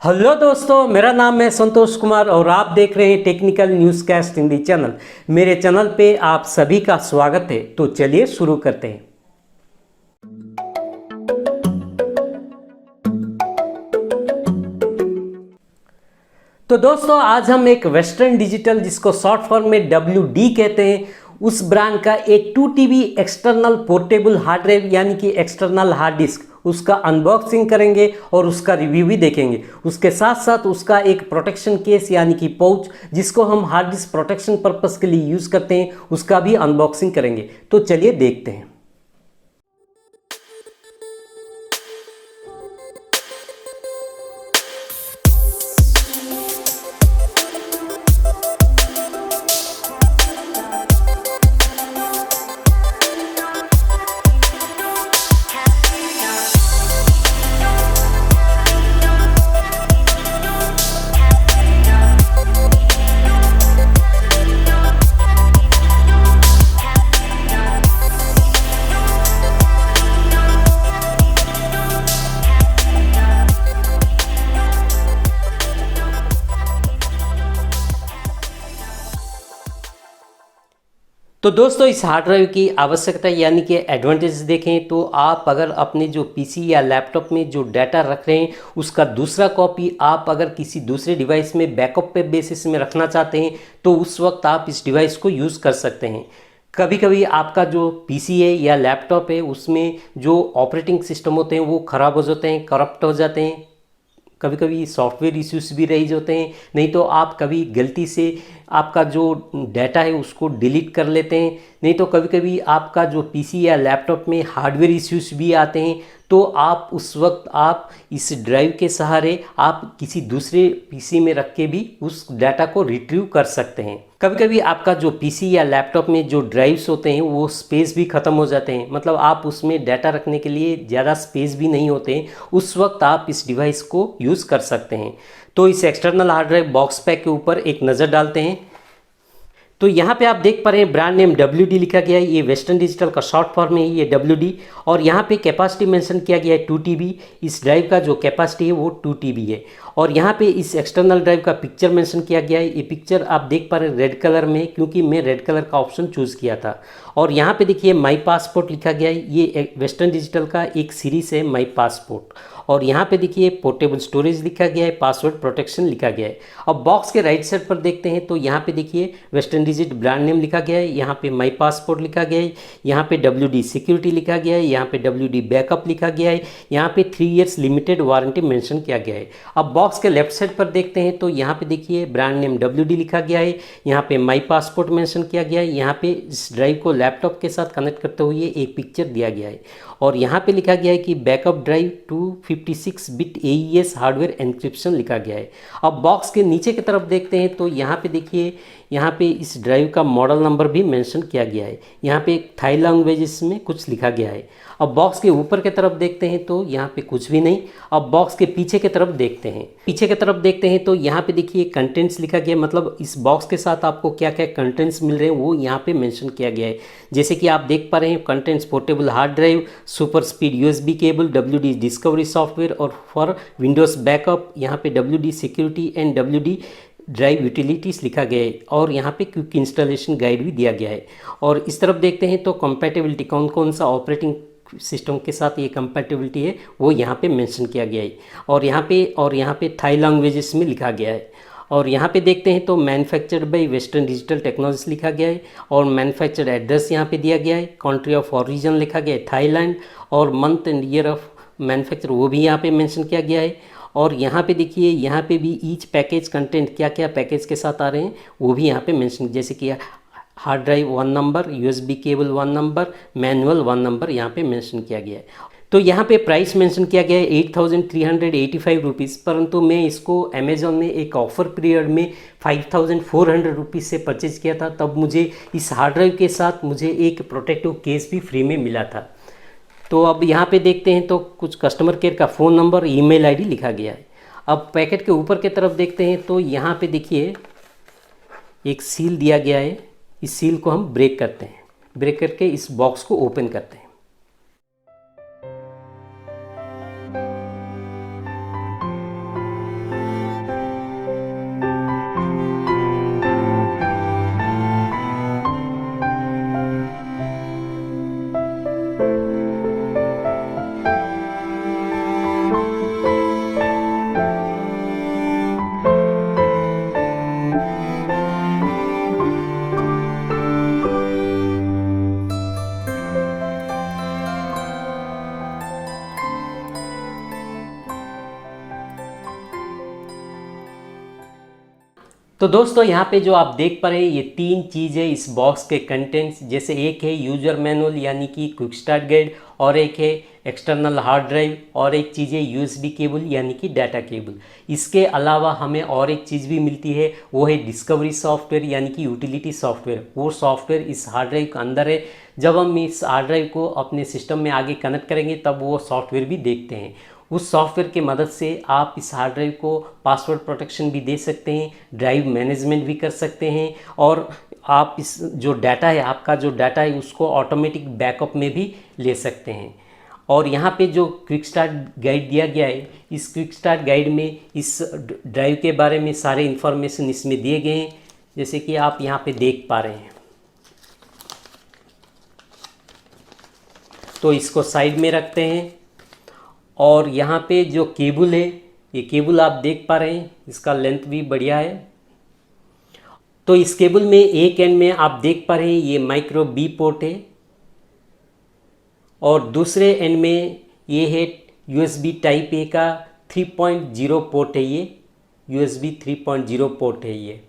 Hello दोस्तों, मेरा नाम है संतोष कुमार और आप देख रहे हैं technical news cast Hindi channel. मेरे चैनल पे आप सभी का स्वागत है। तो चलिए शुरू करते हैं। तो दोस्तों, आज हम एक वेस्टर्न डिजिटल, जिसको शॉर्ट फॉर्म में WD कहते हैं, उस ब्रांड का एक 2 TB external portable hard drive यानी कि एक्सटर्नल हार्ड डिस्क, उसका अनबॉक्सिंग करेंगे और उसका रिव्यू भी देखेंगे। उसके साथ साथ उसका एक प्रोटेक्शन केस यानी कि पाउच, जिसको हम हार्ड डिस्क प्रोटेक्शन पर्पस के लिए यूज़ करते हैं, उसका भी अनबॉक्सिंग करेंगे। तो चलिए देखते हैं। तो दोस्तों, इस हार्ड ड्राइव की आवश्यकता यानी कि एडवांटेज देखें तो आप अगर अपने जो पीसी या लैपटॉप में जो डाटा रख रहे हैं, उसका दूसरा कॉपी आप अगर किसी दूसरे डिवाइस में बैकअप पे बेसिस में रखना चाहते हैं, तो उस वक्त आप इस डिवाइस को यूज़ कर सकते हैं। कभी कभी आपका जो पीसी है या लैपटॉप है, उसमें जो ऑपरेटिंग सिस्टम होते हैं वो ख़राब हो जाते हैं, करप्ट हो जाते हैं। कभी कभी सॉफ्टवेयर इश्यूज भी रह जाते हैं, नहीं तो आप कभी गलती से आपका जो डाटा है उसको डिलीट कर लेते हैं, नहीं तो कभी कभी आपका जो पीसी या लैपटॉप में हार्डवेयर इश्यूज भी आते हैं। तो आप उस वक्त आप इस ड्राइव के सहारे आप किसी दूसरे पीसी में रख के भी उस डाटा को रिट्रीव कर सकते हैं। कभी कभी आपका जो पीसी या लैपटॉप में जो ड्राइव्स होते हैं वो स्पेस भी ख़त्म हो जाते हैं, मतलब आप उसमें डाटा रखने के लिए ज़्यादा स्पेस भी नहीं होते हैं, उस वक्त आप इस डिवाइस को यूज़ कर सकते हैं। तो इस external hard drive box pack के ऊपर एक नज़र डालते हैं। तो यहाँ पे आप देख पा रहे हैं ब्रांड नेम WD लिखा गया है। ये वेस्टर्न डिजिटल का शॉर्ट फॉर्म है, ये WD। और यहाँ पे कैपेसिटी मेंशन किया गया है 2 TB। इस ड्राइव का जो कैपेसिटी है वो 2 TB है। और यहाँ पे इस एक्सटर्नल ड्राइव का पिक्चर मेंशन किया गया है। ये पिक्चर आप देख पा रहे हैं रेड कलर में, क्योंकि मैं रेड कलर का ऑप्शन चूज़ किया था। और यहाँ पे देखिए माई पासपोर्ट लिखा गया है। ये वेस्टर्न डिजिटल का एक सीरीज़ है माई पासपोर्ट। और यहाँ पे देखिए पोर्टेबल स्टोरेज लिखा गया है, पासवर्ड प्रोटेक्शन लिखा गया है। अब बॉक्स के राइट साइड पर देखते हैं तो यहाँ पे देखिए वेस्टर्न डिजिट ब्रांड नेम लिखा गया है, यहाँ पे माई पासपोर्ट लिखा गया है, यहाँ पे WD सिक्योरिटी लिखा गया है, यहाँ पे WD बैकअप लिखा गया है, यहाँ पे 3 इयर्स लिमिटेड वारंटी मेंशन किया गया है। अब बॉक्स के लेफ्ट साइड पर देखते हैं तो यहाँ पे देखिए ब्रांड नेम WD लिखा गया है, यहाँ पे माई पासपोर्ट मेंशन किया गया है, यहाँ पे इस ड्राइव को लैपटॉप के साथ कनेक्ट करते हुए एक पिक्चर दिया गया है। और यहाँ पे लिखा गया है कि backup drive 256 bit AES hardware encryption लिखा गया है। अब बॉक्स के नीचे की तरफ देखते हैं तो यहाँ पे देखिए, यहाँ पे इस ड्राइव का मॉडल नंबर भी मेंशन किया गया है। यहाँ पे थाई लैंग्वेजेस में कुछ लिखा गया है। अब बॉक्स के ऊपर की तरफ देखते हैं तो यहाँ पे कुछ भी नहीं। अब बॉक्स के पीछे की तरफ देखते हैं, पीछे की तरफ देखते हैं तो यहाँ पे देखिए कंटेंट्स लिखा गया है, मतलब इस बॉक्स के साथ आपको क्या क्या कंटेंट्स मिल रहे हैं वो यहाँ पे मेंशन किया गया है। जैसे कि आप देख पा रहे हैं contents portable hard drive, super speed USB cable, WD discovery software और फॉर विंडोज़ बैकअप, यहाँ पे WD security and WD drive utilities लिखा गया है। और यहाँ पे क्विक इंस्टॉलेशन गाइड भी दिया गया है। और इस तरफ देखते हैं तो कंपैटिबिलिटी, कौन कौन सा ऑपरेटिंग सिस्टम के साथ ये कंपैटिबिलिटी है वो यहाँ पे मेंशन किया गया है। और यहाँ पे थाई लैंग्वेजेस में लिखा गया है। और यहाँ पे देखते हैं तो manufactured by western digital technologies लिखा गया है। और मैन्युफैक्चर एड्रेस यहाँ पे दिया गया है, कंट्री ऑफ ओरिजिन लिखा गया है थाईलैंड, और month and year of manufacture वो भी यहाँ पे मेंशन किया गया है। और यहाँ पे देखिए, यहाँ पे भी ईच पैकेज कंटेंट क्या क्या पैकेज के साथ आ रहे हैं वो भी यहाँ पे मेंशन, जैसे कि hard drive 1 number, USB cable 1 number, manual 1 number यहाँ पे मेंशन किया गया है। तो यहाँ पे प्राइस मेंशन किया गया है 8385 रुपीज़, परंतु मैं इसको अमेज़ॉन में एक ऑफ़र पीरियड में 5400 रुपीज़ से परचेज किया था। तब मुझे इस हार्ड ड्राइव के साथ मुझे एक प्रोटेक्टिव केस भी फ्री में मिला था। तो अब यहाँ पे देखते हैं तो कुछ कस्टमर केयर का फ़ोन नंबर, ईमेल ID लिखा गया है। अब पैकेट के ऊपर की तरफ देखते हैं तो यहाँ पे देखिए एक सील दिया गया है। इस सील को हम ब्रेक करते हैं, ब्रेक करके इस बॉक्स को ओपन करते हैं। तो दोस्तों यहाँ पे जो आप देख पा रहे हैं ये 3 चीज़ है इस बॉक्स के कंटेंट्स। जैसे एक है यूजर मैनुअल यानी कि क्विक स्टार्ट गाइड, और एक है एक्सटर्नल हार्ड ड्राइव, और एक चीज़ है यूएसबी केबल यानी कि डाटा केबल। इसके अलावा हमें और एक चीज़ भी मिलती है, वो है डिस्कवरी सॉफ्टवेयर यानी कि यूटिलिटी सॉफ्टवेयर। वो सॉफ्टवेयर इस हार्ड ड्राइव के अंदर है। जब हम इस हार्ड ड्राइव को अपने सिस्टम में आगे कनेक्ट करेंगे तब वो सॉफ्टवेयर भी देखते हैं। उस सॉफ्टवेयर की मदद से आप इस हार्ड ड्राइव को पासवर्ड प्रोटेक्शन भी दे सकते हैं, ड्राइव मैनेजमेंट भी कर सकते हैं, और आप इस जो डाटा है, आपका जो डाटा है उसको ऑटोमेटिक बैकअप में भी ले सकते हैं। और यहाँ पे जो क्विक स्टार्ट गाइड दिया गया है, इस क्विक स्टार्ट गाइड में इस ड्राइव के बारे में सारे इन्फॉर्मेशन इसमें दिए गए हैं, जैसे कि आप यहाँ पे देख पा रहे हैं। तो इसको साइड में रखते हैं, और यहाँ पे जो केबल है, ये केबल आप देख पा रहे हैं, इसका लेंथ भी बढ़िया है। तो इस केबल में एक एंड में आप देख पा रहे हैं ये माइक्रो बी पोर्ट है, और दूसरे एंड में ये है यूएसबी टाइप ए का 3.0 पोर्ट है। ये यूएसबी 3.0 पोर्ट है ये।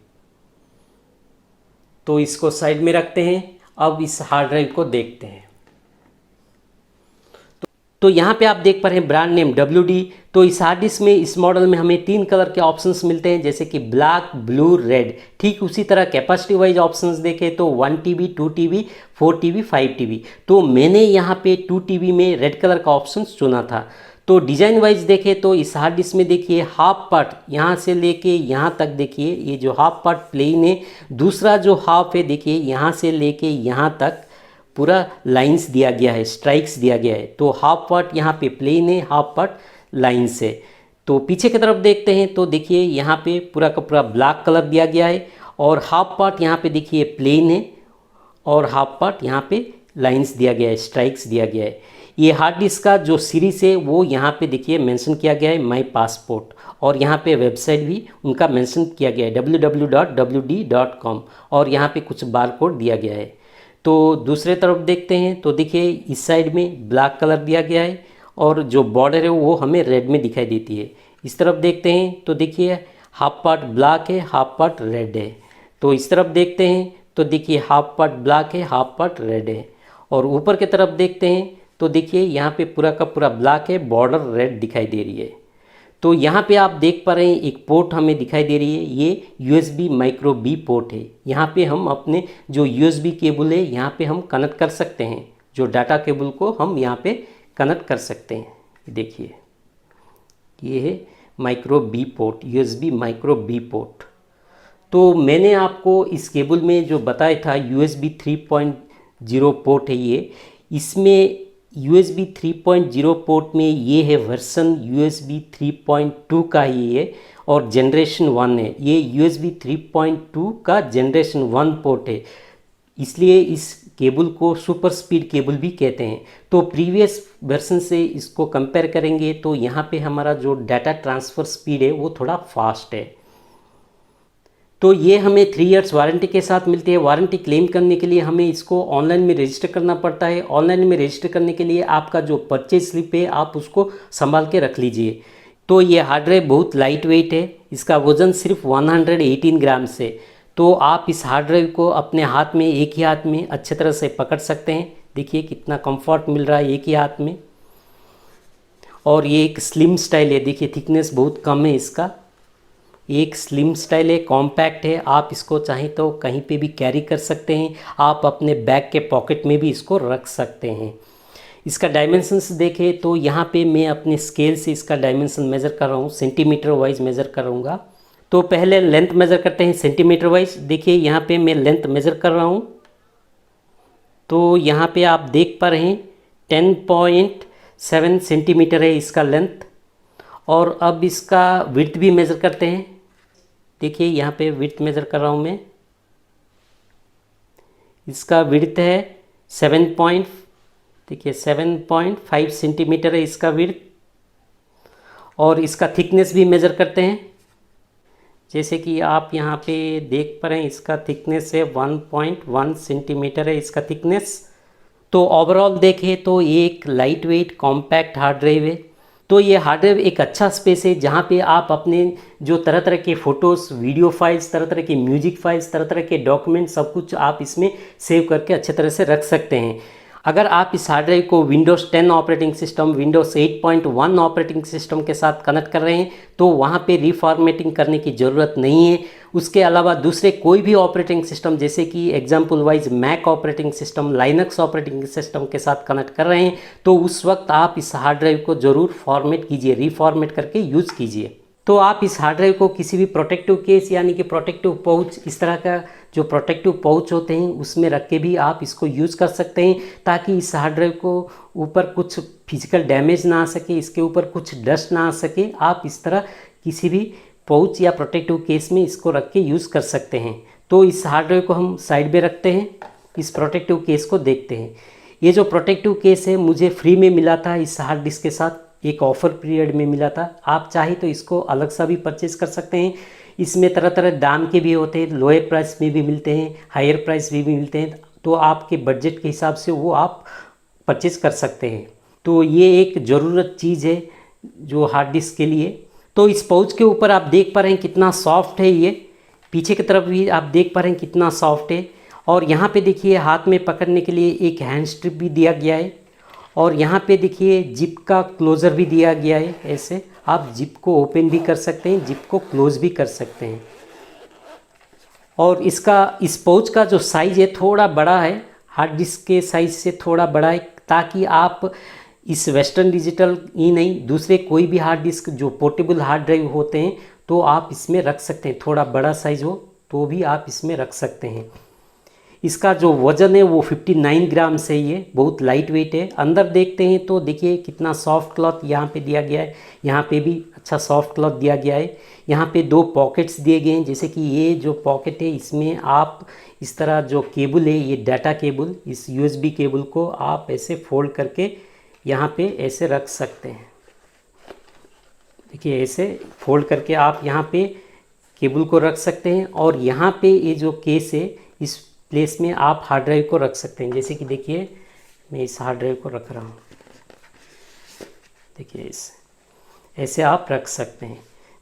तो इसको साइड में रखते हैं। अब इस हार्ड ड्राइव को देखते हैं। तो यहाँ पे आप देख पा रहे हैं ब्रांड नेम WD। तो इस हार्ड डिस्क में, इस मॉडल में हमें 3 कलर के ऑप्शंस मिलते हैं, जैसे कि ब्लैक, ब्लू, रेड। ठीक उसी तरह कैपेसिटी वाइज ऑप्शंस देखें तो 1 TB, 2 TB, 4 TB, 5 TB। तो मैंने यहाँ पे 2 TB में रेड कलर का ऑप्शन चुना था। तो डिज़ाइन वाइज देखें तो इस हार्ड डिस्क में देखिए हाफ पार्ट यहाँ से लेके यहाँ तक, देखिए ये जो हाफ पार्ट प्लेन है, दूसरा जो हाफ है देखिए यहाँ से लेके यहाँ तक पूरा लाइंस दिया गया है, स्ट्राइक्स दिया गया है। तो हाफ पार्ट यहाँ पे प्लेन है, हाफ पार्ट लाइंस है। तो पीछे की तरफ देखते हैं तो देखिए यहाँ पे पूरा का पूरा ब्लैक कलर दिया गया है, और हाफ पार्ट यहाँ पे देखिए प्लेन है, और हाफ पार्ट यहाँ पे लाइंस दिया गया है, स्ट्राइक्स दिया गया है। ये हार्ड डिस्क का जो सीरीज़ है वो यहाँ पे देखिए मेंशन किया गया है, माई पासपोर्ट, और यहाँ पे वेबसाइट भी उनका मेंशन किया गया है www.wd.com, और यहाँ पे कुछ बार कोड दिया गया है। तो दूसरे तरफ देखते हैं तो देखिए इस साइड में ब्लैक कलर दिया गया है, और जो बॉर्डर है वो हमें रेड में दिखाई देती है। इस तरफ देखते हैं तो देखिए हाफ पार्ट ब्लैक है, हाफ पार्ट रेड है। तो इस तरफ देखते हैं तो देखिए हाफ पार्ट ब्लैक है, हाफ पार्ट रेड है। और ऊपर की तरफ देखते हैं तो देखिए यहाँ पे पूरा का पूरा ब्लैक है, बॉर्डर रेड दिखाई दे रही है। तो यहाँ पे आप देख पा रहे हैं एक पोर्ट हमें दिखाई दे रही है, ये USB माइक्रो बी पोर्ट है। यहाँ पे हम अपने जो USB केबल है यहाँ पे हम कनेक्ट कर सकते हैं, जो डाटा केबल को हम यहाँ पे कनेक्ट कर सकते हैं। देखिए ये है micro B port, USB micro B port. तो मैंने आपको इस केबल में जो बताया था USB 3.0 पोर्ट है ये, इसमें USB 3.0 पोर्ट में ये है वर्सन USB 3.2 का ही है, और जनरेशन 1 है। ये USB 3.2 का जनरेशन 1 पोर्ट है, इसलिए इस केबल को सुपर स्पीड केबल भी कहते हैं। तो प्रीवियस वर्सन से इसको कंपेयर करेंगे तो यहाँ पे हमारा जो डाटा ट्रांसफ़र स्पीड है वो थोड़ा फास्ट है। तो ये हमें 3 इयर्स वारंटी के साथ मिलती है। वारंटी क्लेम करने के लिए हमें इसको ऑनलाइन में रजिस्टर करना पड़ता है। ऑनलाइन में रजिस्टर करने के लिए आपका जो परचेज स्लिप है आप उसको संभाल के रख लीजिए। तो ये हार्ड ड्राइव बहुत लाइट वेट है, इसका वज़न सिर्फ 118 ग्राम से। तो आप इस हार्ड ड्राइव को अपने हाथ में, एक ही हाथ में अच्छे तरह से पकड़ सकते हैं। देखिए कितना कंफर्ट मिल रहा है एक ही हाथ में। और ये एक स्लिम स्टाइल है, देखिए थिकनेस बहुत कम है इसका। एक स्लिम स्टाइल है, कॉम्पैक्ट है। आप इसको चाहें तो कहीं पे भी कैरी कर सकते हैं, आप अपने बैग के पॉकेट में भी इसको रख सकते हैं। इसका डायमेंशंस देखें तो यहाँ पे मैं अपने स्केल से इसका डायमेंशन मेज़र कर रहा हूँ, सेंटीमीटर वाइज मेज़र करूँगा। तो पहले लेंथ मेज़र करते हैं सेंटीमीटर वाइज। देखिए यहाँ पे मैं लेंथ मेज़र कर रहा हूँ, तो यहाँ पे आप देख पा रहे हैं 10.7 सेंटीमीटर है इसका लेंथ। और अब इसका विड्थ भी मेज़र करते हैं। देखिए यहाँ पे विड्थ मेज़र कर रहा हूँ मैं, इसका विड्थ है 7.5 सेंटीमीटर है इसका विड्थ। और इसका थिकनेस भी मेज़र करते हैं, जैसे कि आप यहाँ पे देख पा रहे हैं इसका थिकनेस है 1.1 सेंटीमीटर है इसका थिकनेस। तो ओवरऑल देखें तो ये एक light weight compact hard drive है। तो ये हार्ड ड्राइव एक अच्छा स्पेस है जहाँ पे आप अपने जो तरह तरह के फ़ोटोज़, वीडियो फाइल्स, तरह तरह के म्यूजिक फाइल्स, तरह तरह के डॉक्यूमेंट, सब कुछ आप इसमें सेव करके अच्छे तरह से रख सकते हैं। अगर आप इस हार्ड ड्राइव को Windows 10 operating system, Windows 8.1 operating system के साथ कनेक्ट कर रहे हैं तो वहाँ पे रीफॉर्मेटिंग करने की ज़रूरत नहीं है। उसके अलावा दूसरे कोई भी ऑपरेटिंग सिस्टम जैसे कि example wise Mac operating system, Linux operating system के साथ कनेक्ट कर रहे हैं तो उस वक्त आप इस हार्ड ड्राइव को ज़रूर फॉर्मेट कीजिए, रीफॉर्मेट करके यूज़ कीजिए। तो आप इस हार्ड ड्राइव को किसी भी प्रोटेक्टिव केस यानी कि प्रोटेक्टिव पाउच, इस तरह का जो प्रोटेक्टिव पाउच होते हैं उसमें रख के भी आप इसको यूज़ कर सकते हैं ताकि इस हार्ड ड्राइव को ऊपर कुछ फिजिकल डैमेज ना आ सके, इसके ऊपर कुछ डस्ट ना आ सके। आप इस तरह किसी भी पाउच या प्रोटेक्टिव केस में इसको रख के यूज़ कर सकते हैं। तो इस हार्ड ड्राइव को हम साइड में रखते हैं, इस प्रोटेक्टिव केस को देखते हैं। ये जो प्रोटेक्टिव केस है मुझे फ्री में मिला था, इस हार्ड डिस्क के साथ एक ऑफ़र पीरियड में मिला था। आप चाहे तो इसको अलग सा भी परचेज़ कर सकते हैं। इसमें तरह तरह दाम के भी होते हैं, लोअर प्राइस में भी मिलते हैं, हायर प्राइस में भी मिलते हैं, तो आपके बजट के हिसाब से वो आप परचेज़ कर सकते हैं। तो ये एक ज़रूरत चीज़ है जो हार्ड डिस्क के लिए। तो इस पाउच के ऊपर आप देख पा रहे हैं कितना सॉफ्ट है, ये पीछे की तरफ भी आप देख पा रहे हैं कितना सॉफ्ट है। और यहाँ पे देखिए हाथ में पकड़ने के लिए एक हैंड स्ट्रिप भी दिया गया है और यहाँ पे देखिए जिप का क्लोज़र भी दिया गया है। ऐसे आप जिप को ओपन भी कर सकते हैं, जिप को क्लोज भी कर सकते हैं। और इस पाउच का जो साइज़ है थोड़ा बड़ा है, हार्ड डिस्क के साइज़ से थोड़ा बड़ा है, ताकि आप इस वेस्टर्न डिजिटल ही नहीं दूसरे कोई भी हार्ड डिस्क जो पोर्टेबल हार्ड ड्राइव होते हैं तो आप इसमें रख सकते हैं। थोड़ा बड़ा साइज़ हो तो भी आप इसमें रख सकते हैं। इसका जो वज़न है वो 59 ग्राम से, ये बहुत लाइट वेट है। अंदर देखते हैं तो देखिए कितना सॉफ्ट क्लॉथ यहाँ पे दिया गया है, यहाँ पे भी अच्छा सॉफ्ट क्लॉथ दिया गया है। यहाँ पे 2 पॉकेट्स दिए गए हैं, जैसे कि ये जो पॉकेट है इसमें आप इस तरह जो केबल है, ये डाटा केबल, इस USB केबल को आप ऐसे फोल्ड करके यहाँ पे ऐसे रख सकते हैं। देखिए ऐसे फोल्ड करके आप यहाँ पे केबल को रख सकते हैं और यहाँ पे ये जो केस है इस प्लेस में आप हार्ड ड्राइव को रख सकते हैं। जैसे कि देखिए मैं इस हार्ड ड्राइव को रख रहा हूँ, देखिए ऐसे आप रख सकते हैं।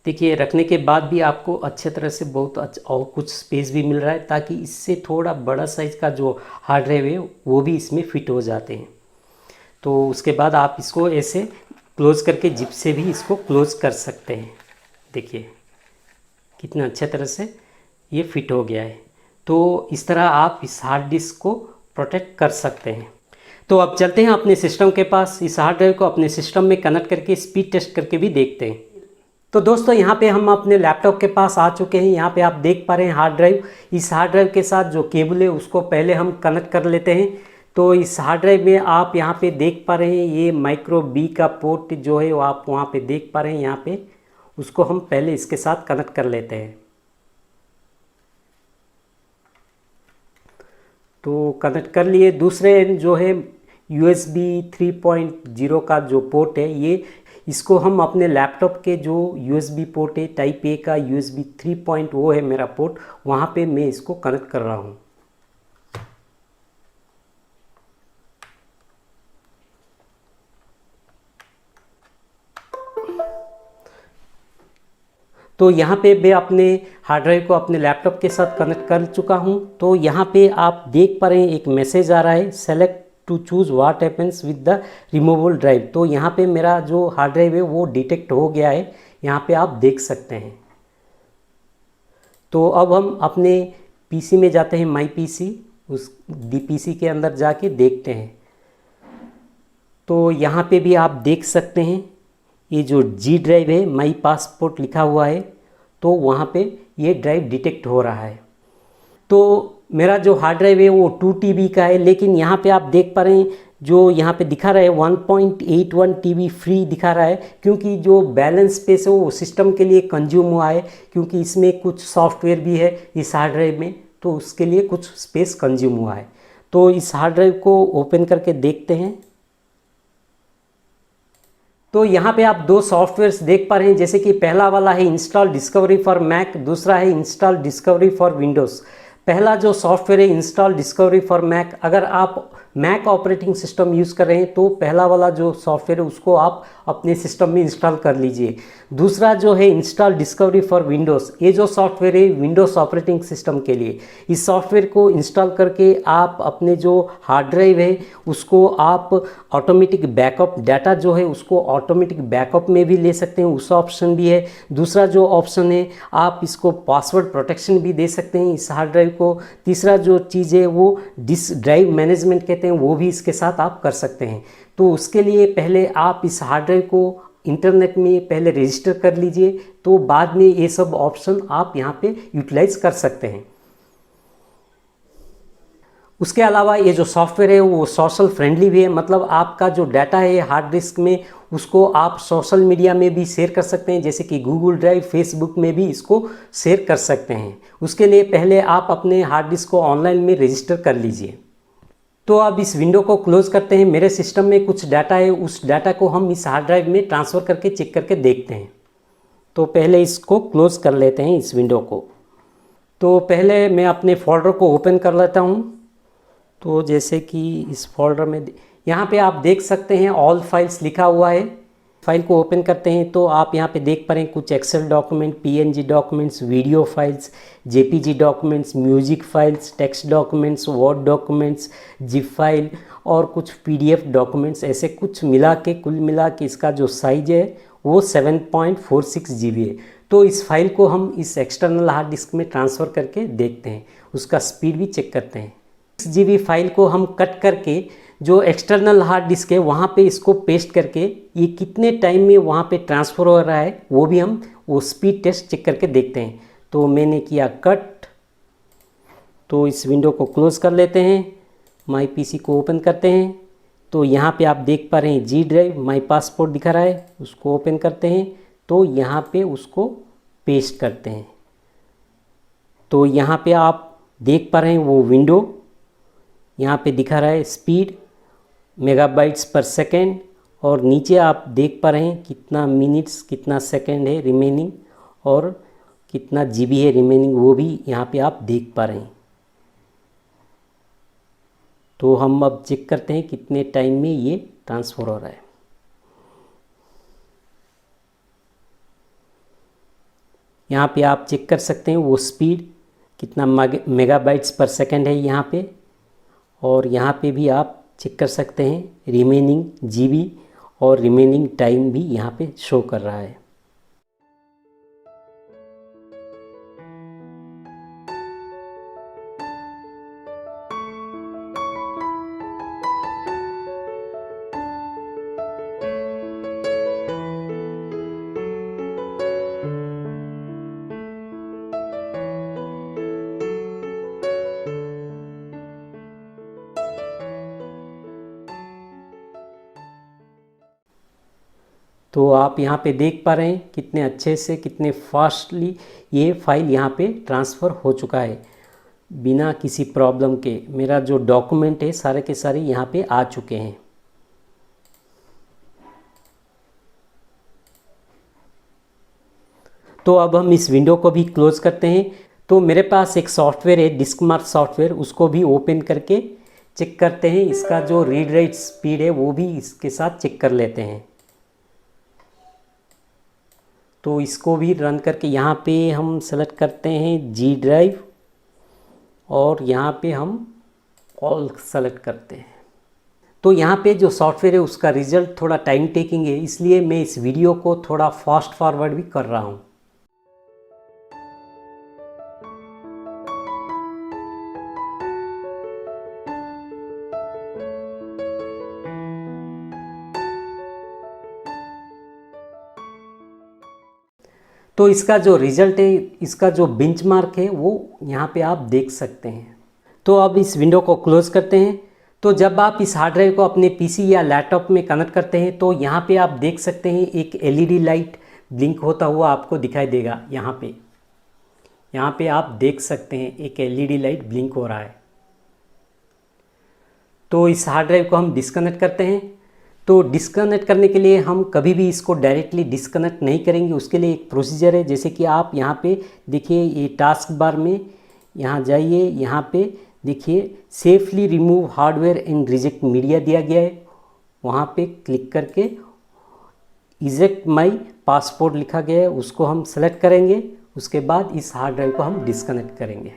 देखिए रखने के बाद भी आपको अच्छे तरह से बहुत अच्छा और कुछ स्पेस भी मिल रहा है, ताकि इससे थोड़ा बड़ा साइज़ का जो हार्ड ड्राइव है वो भी इसमें फिट हो जाते हैं। तो उसके बाद आप इसको ऐसे क्लोज़ करके जिप से भी इसको क्लोज़ कर सकते हैं। देखिए कितना अच्छे तरह से ये फिट हो गया है। तो इस तरह आप इस हार्ड डिस्क को प्रोटेक्ट कर सकते हैं। तो अब चलते हैं अपने सिस्टम के पास, इस हार्ड ड्राइव को अपने सिस्टम में कनेक्ट करके स्पीड टेस्ट करके भी देखते हैं। तो दोस्तों यहाँ पे हम अपने लैपटॉप के पास आ चुके हैं। यहाँ पे आप देख पा रहे हैं हार्ड ड्राइव। इस हार्ड ड्राइव के साथ जो केबल है उसको पहले हम कनेक्ट कर लेते हैं। तो इस हार्ड ड्राइव में आप यहाँ पे देख पा रहे हैं ये माइक्रो B का पोर्ट जो है वो आप वहाँ पे देख पा रहे हैं। यहाँ पे उसको हम पहले इसके साथ कनेक्ट कर लेते हैं। तो कनेक्ट कर लिए। दूसरे जो है USB 3.0 का जो पोर्ट है, ये इसको हम अपने लैपटॉप के जो USB पोर्ट है टाइप A का USB 3.0 है मेरा पोर्ट, वहाँ पे मैं इसको कनेक्ट कर रहा हूँ। तो यहाँ पे मैं अपने हार्ड ड्राइव को अपने लैपटॉप के साथ कनेक्ट कर चुका हूँ। तो यहाँ पे आप देख पा रहे हैं एक मैसेज आ रहा है, select to choose what happens with the removable drive. तो यहाँ पे मेरा जो हार्ड ड्राइव है वो डिटेक्ट हो गया है, यहाँ पे आप देख सकते हैं। तो अब हम अपने PC में जाते हैं, माई PC, उस DPC के अंदर जाके देखते हैं। तो यहाँ पे भी आप देख सकते हैं ये जो G ड्राइव है, माई पासपोर्ट लिखा हुआ है, तो वहाँ पे ये ड्राइव डिटेक्ट हो रहा है। तो मेरा जो हार्ड ड्राइव है वो 2 TB का है, लेकिन यहाँ पे आप देख पा रहे हैं जो यहाँ पे दिखा रहा है 1.81 TB फ्री दिखा रहा है, क्योंकि जो बैलेंस स्पेस है वो सिस्टम के लिए कंज्यूम हुआ है, क्योंकि इसमें कुछ सॉफ्टवेयर भी है इस हार्ड ड्राइव में, तो उसके लिए कुछ स्पेस कंज्यूम हुआ है। तो इस हार्ड ड्राइव को ओपन करके देखते हैं। तो यहाँ पे आप 2 सॉफ्टवेयर्स देख पा रहे हैं, जैसे कि पहला वाला है इंस्टॉल डिस्कवरी फॉर मैक, दूसरा है इंस्टॉल डिस्कवरी फॉर विंडोज़। पहला जो सॉफ्टवेयर है इंस्टॉल डिस्कवरी फॉर मैक, अगर आप मैक ऑपरेटिंग सिस्टम यूज़ कर रहे हैं तो पहला वाला जो सॉफ्टवेयर है उसको आप अपने सिस्टम में इंस्टॉल कर लीजिए। दूसरा जो है इंस्टॉल डिस्कवरी फॉर विंडोज़, ये जो सॉफ्टवेयर है विंडोज़ ऑपरेटिंग सिस्टम के लिए। इस सॉफ्टवेयर को इंस्टॉल करके आप अपने जो हार्ड ड्राइव है उसको आप ऑटोमेटिक बैकअप, डाटा जो है उसको ऑटोमेटिक बैकअप में भी ले सकते हैं, उस ऑप्शन भी है। दूसरा जो ऑप्शन है आप इसको पासवर्ड प्रोटेक्शन भी दे सकते हैं इस हार्ड ड्राइव को। तीसरा जो चीज़ है वो डिस्क ड्राइव मैनेजमेंट कहते हैं, वो भी इसके साथ आप कर सकते हैं। तो उसके लिए पहले आप इस हार्ड ड्राइव को इंटरनेट में पहले रजिस्टर कर लीजिए, तो बाद में ये सब ऑप्शन आप यहाँ पे यूटिलाइज कर सकते हैं। उसके अलावा ये जो सॉफ्टवेयर है वो सोशल फ्रेंडली भी है, मतलब आपका जो डाटा है हार्ड डिस्क में उसको आप सोशल मीडिया में भी शेयर कर सकते हैं, जैसे कि गूगल ड्राइव, फेसबुक में भी इसको शेयर कर सकते हैं। उसके लिए पहले आप अपने हार्ड डिस्क को ऑनलाइन में रजिस्टर कर लीजिए। तो अब इस विंडो को क्लोज करते हैं। मेरे सिस्टम में कुछ डाटा है, उस डाटा को हम इस हार्ड ड्राइव में ट्रांसफ़र करके चेक करके देखते हैं। तो पहले इसको क्लोज कर लेते हैं इस विंडो को। तो पहले मैं अपने फोल्डर को ओपन कर लेता हूँ। तो जैसे कि इस फोल्डर में यहाँ पे आप देख सकते हैं ऑल फाइल्स लिखा हुआ है। फाइल को ओपन करते हैं तो आप यहाँ पे देख पा रहे हैं कुछ Excel document, PNG documents, video files, JPG documents, music files, text documents, word documents, zip file और कुछ पीडीएफ डॉक्यूमेंट्स, ऐसे कुछ मिला के कुल मिला के इसका जो साइज है वो 7.46 GB है। तो इस फाइल को हम इस एक्सटर्नल हार्ड डिस्क में ट्रांसफ़र करके देखते हैं, उसका स्पीड भी चेक करते हैं। 6 GB फाइल को हम कट करके जो एक्सटर्नल हार्ड डिस्क है वहाँ पे इसको पेस्ट करके ये कितने टाइम में वहाँ पे ट्रांसफ़र हो रहा है वो भी हम वो स्पीड टेस्ट चेक करके देखते हैं। तो मैंने किया कट, तो इस विंडो को क्लोज़ कर लेते हैं। माई पीसी को ओपन करते हैं तो यहाँ पे आप देख पा रहे हैं जी ड्राइव माई पासपोर्ट दिखा रहा है, उसको ओपन करते हैं तो यहाँ पे उसको पेस्ट करते हैं। तो यहाँ पे आप देख पा रहे हैं वो विंडो यहाँ पे दिखा रहा है स्पीड मेगाबाइट्स पर सेकेंड, और नीचे आप देख पा रहे हैं कितना मिनट्स कितना सेकेंड है रिमेनिंग और कितना जीबी है रिमेनिंग, वो भी यहाँ पे आप देख पा रहे हैं। तो हम अब चेक करते हैं कितने टाइम में ये ट्रांसफ़र हो रहा है। यहाँ पे आप चेक कर सकते हैं वो स्पीड कितना मेगाबाइट्स पर सेकेंड है यहाँ पे, और यहाँ पे भी आप चेक कर सकते हैं रिमेनिंग जीबी और रिमेनिंग टाइम भी यहाँ पे शो कर रहा है। तो आप यहाँ पे देख पा रहे हैं कितने अच्छे से कितने फास्टली ये फाइल यहाँ पे ट्रांसफ़र हो चुका है बिना किसी प्रॉब्लम के। मेरा जो डॉक्यूमेंट है सारे के सारे यहाँ पे आ चुके हैं। तो अब हम इस विंडो को भी क्लोज करते हैं। तो मेरे पास एक सॉफ्टवेयर है डिस्कमार्क सॉफ्टवेयर, उसको भी ओपन करके चेक करते हैं। इसका जो रीड राइट स्पीड है वो भी इसके साथ चेक कर लेते हैं। तो इसको भी रन करके यहाँ पे हम सेलेक्ट करते हैं जी ड्राइव और यहाँ पे हम ऑल सेलेक्ट करते हैं। तो यहाँ पे जो सॉफ्टवेयर है उसका रिज़ल्ट थोड़ा टाइम टेकिंग है, इसलिए मैं इस वीडियो को थोड़ा फास्ट फॉरवर्ड भी कर रहा हूँ। तो इसका जो रिज़ल्ट है, इसका जो बेंचमार्क है वो यहाँ पे आप देख सकते हैं। तो अब इस विंडो को क्लोज़ करते हैं। तो जब आप इस हार्ड ड्राइव को अपने पीसी या लैपटॉप में कनेक्ट करते हैं तो यहाँ पे आप देख सकते हैं एक एलईडी लाइट ब्लिंक होता हुआ आपको दिखाई देगा। यहाँ पे आप देख सकते हैं एक एलईडी लाइट ब्लिंक हो रहा है। तो इस हार्ड ड्राइव को हम डिस्कनेक्ट करते हैं। तो डिस्कनेक्ट करने के लिए हम कभी भी इसको डायरेक्टली डिस्कनेक्ट नहीं करेंगे, उसके लिए एक प्रोसीजर है। जैसे कि आप यहाँ पे देखिए ये टास्क बार में यहाँ जाइए, यहाँ पे देखिए safely remove hardware and reject media दिया गया है, वहाँ पे क्लिक करके इजेक्ट माई पासपोर्ट लिखा गया है, उसको हम सेलेक्ट करेंगे। उसके बाद इस हार्ड ड्राइव को हम डिस्कनेक्ट करेंगे।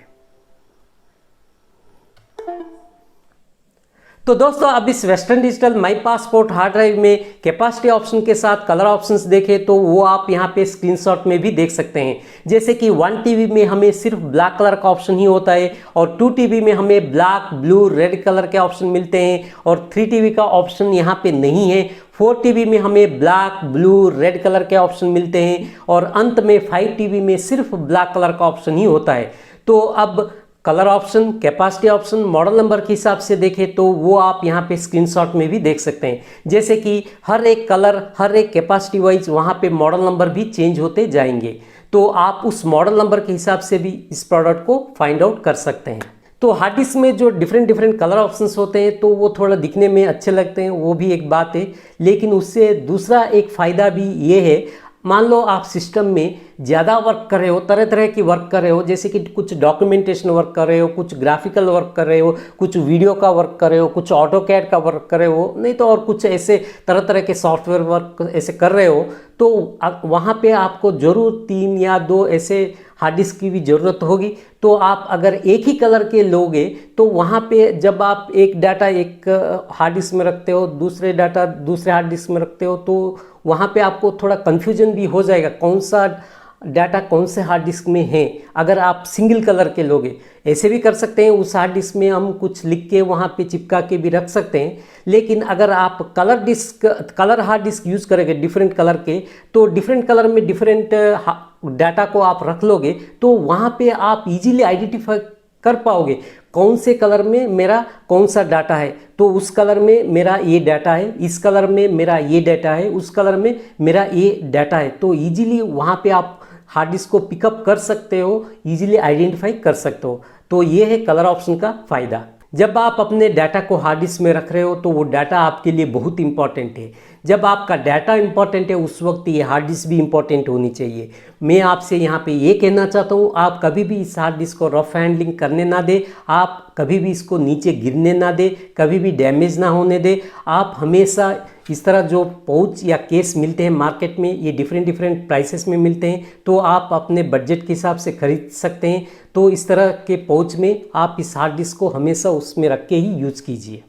तो दोस्तों अब इस वेस्टर्न डिजिटल माई पासपोर्ट हार्ड ड्राइव में कैपेसिटी ऑप्शन के साथ कलर ऑप्शंस देखें तो वो आप यहाँ पे स्क्रीनशॉट में भी देख सकते हैं। जैसे कि 1 TB में हमें सिर्फ ब्लैक कलर का ऑप्शन ही होता है और 2 TB में हमें ब्लैक, ब्लू, रेड कलर के ऑप्शन मिलते हैं और 3 TB का ऑप्शन यहाँ पे नहीं है। 4 TB में हमें ब्लैक, ब्लू, रेड कलर के ऑप्शन मिलते हैं और अंत में 5 TB में सिर्फ ब्लैक कलर का ऑप्शन ही होता है। तो अब colour option, capacity option, model number के हिसाब से देखें तो वो आप यहाँ पे स्क्रीनशॉट में भी देख सकते हैं। जैसे कि हर एक कलर, हर एक कैपेसिटी वाइज वहाँ पे मॉडल नंबर भी चेंज होते जाएंगे, तो आप उस मॉडल नंबर के हिसाब से भी इस प्रोडक्ट को फाइंड आउट कर सकते हैं। तो हार्ड डिस्क में जो डिफरेंट कलर ऑप्शंस होते हैं तो वो थोड़ा दिखने में अच्छे लगते हैं, वो भी एक बात है, लेकिन उससे दूसरा एक फ़ायदा भी ये है, मान लो आप सिस्टम में ज़्यादा वर्क कर रहे हो, तरह तरह की वर्क कर रहे हो, जैसे कि कुछ डॉक्यूमेंटेशन वर्क कर रहे हो, कुछ ग्राफिकल वर्क कर रहे हो, कुछ वीडियो का वर्क कर रहे हो, कुछ ऑटोकैड का वर्क कर रहे हो, नहीं तो और कुछ ऐसे तरह तरह के सॉफ्टवेयर वर्क ऐसे कर रहे हो, तो वहाँ पे आपको ज़रूर 3 या 2 ऐसे हार्ड डिस्क की भी ज़रूरत होगी। तो आप अगर एक ही कलर के लोगे तो वहाँ पे जब आप एक डाटा एक हार्ड डिस्क में रखते हो, दूसरे डाटा दूसरे हार्ड डिस्क में रखते हो, तो वहाँ पे आपको थोड़ा कन्फ्यूजन भी हो जाएगा कौन सा डाटा कौन से हार्ड डिस्क में है। अगर आप सिंगल कलर के लोगे, ऐसे भी कर सकते हैं, उस हार्ड डिस्क में हम कुछ लिख के वहाँ पे चिपका के भी रख सकते हैं। लेकिन अगर आप कलर हार्ड डिस्क यूज़ करेंगे डिफरेंट कलर के, तो डिफरेंट कलर में डिफरेंट डाटा को आप रख लोगे तो वहाँ पे आप इजीली आइडेंटिफाई कर पाओगे कौन से कलर में मेरा कौन सा डाटा है। तो उस कलर में मेरा ये डाटा है, इस कलर में मेरा ये डाटा है, उस कलर में मेरा ये डाटा है। तो इजीली वहाँ पे आप हार्ड डिस्क को पिकअप कर सकते हो, इजीली आइडेंटिफाई कर सकते हो। तो ये है कलर ऑप्शन का फ़ायदा। जब आप अपने डाटा को हार्ड डिस्क में रख रहे हो तो वो डाटा आपके लिए बहुत इंपॉर्टेंट है। जब आपका डाटा इंपॉर्टेंट है उस वक्त ये हार्ड डिस्क भी इंपॉर्टेंट होनी चाहिए। मैं आपसे यहाँ पे ये कहना चाहता हूँ, आप कभी भी इस हार्ड डिस्क को रफ हैंडलिंग करने ना दे, आप कभी भी इसको नीचे गिरने ना दे, कभी भी डैमेज ना होने दे। आप हमेशा इस तरह जो पाउच या केस मिलते हैं मार्केट में, ये डिफरेंट प्राइसेस में मिलते हैं, तो आप अपने बजट के हिसाब से खरीद सकते हैं। तो इस तरह के पाउच में आप इस हार्ड डिस्क को हमेशा उसमें रख के ही यूज़ कीजिए।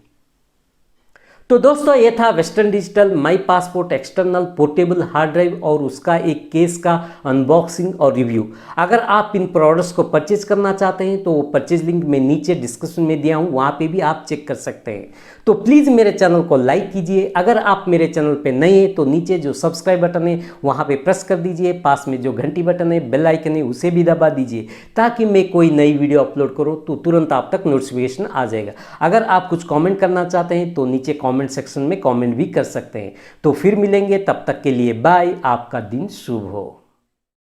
तो दोस्तों ये था वेस्टर्न डिजिटल माई passport external portable hard drive और उसका एक केस का अनबॉक्सिंग और रिव्यू। अगर आप इन प्रोडक्ट्स को परचेज करना चाहते हैं तो वो परचेज लिंक मैं नीचे डिस्क्रिप्शन में दिया हूँ, वहाँ पे भी आप चेक कर सकते हैं। तो प्लीज़ मेरे चैनल को लाइक कीजिए। अगर आप मेरे चैनल पे नए हैं तो नीचे जो सब्सक्राइब बटन है वहाँ पे प्रेस कर दीजिए, पास में जो घंटी बटन है, बेल आइकन है, उसे भी दबा दीजिए ताकि मैं कोई नई वीडियो अपलोड करूँ तो तुरंत आप तक नोटिफिकेशन आ जाएगा। अगर आप कुछ कॉमेंट करना चाहते हैं तो नीचे कॉमेंट सेक्शन में कॉमेंट भी कर सकते हैं। तो फिर मिलेंगे, तब तक के लिए बाय। आपका दिन शुभ हो।